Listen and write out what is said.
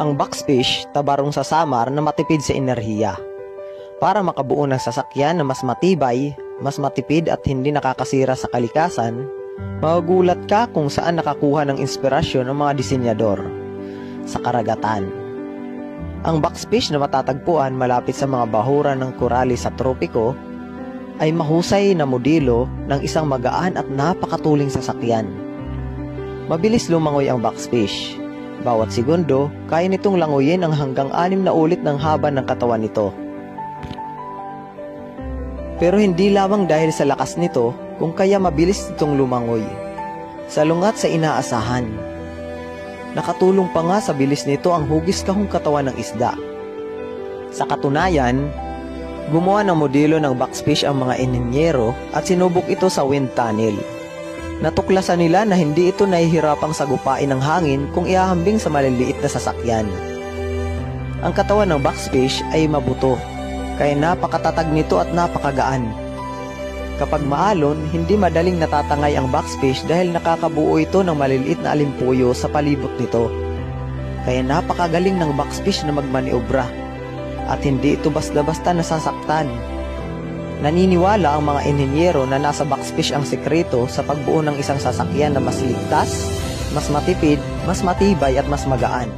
Ang backfish tabarong sa samar na matipid sa enerhiya. Para makabuo ng sasakyan na mas matibay, mas matipid at hindi nakakasira sa kalikasan, magugulat ka kung saan nakakuha ng inspirasyon ng mga disenyador. Sa karagatan. Ang backfish na matatagpuan malapit sa mga bahuran ng korali sa tropiko ay mahusay na modelo ng isang magaan at napakatuling sasakyan. Mabilis lumangoy ang backfish. Bawat segundo, kaya nitong langoyin ang hanggang 6 na ulit ng haba ng katawan nito. Pero hindi lamang dahil sa lakas nito kung kaya mabilis itong lumangoy. Salungat sa inaasahan. Nakatulong pa nga sa bilis nito ang hugis kahong katawan ng isda. Sa katunayan, gumawa ng modelo ng backfish ang mga inhinyero at sinubok ito sa wind tunnel. Natuklasan nila na hindi ito nahihirapang sagupain ng hangin kung ihahambing sa maliliit na sasakyan. Ang katawan ng backfish ay mabuto, kaya napakatatag nito at napakagaan. Kapag maalon, hindi madaling natatangay ang backfish dahil nakakabuo ito ng maliliit na alimpuyo sa palibot nito. Kaya napakagaling ng backfish na magmaniobra at hindi ito basta-basta nasasaktan. Naniniwala ang mga inhinyero na nasa backfish ang sekreto sa pagbuo ng isang sasakyan na mas ligtas, mas matipid, mas matibay at mas magaan.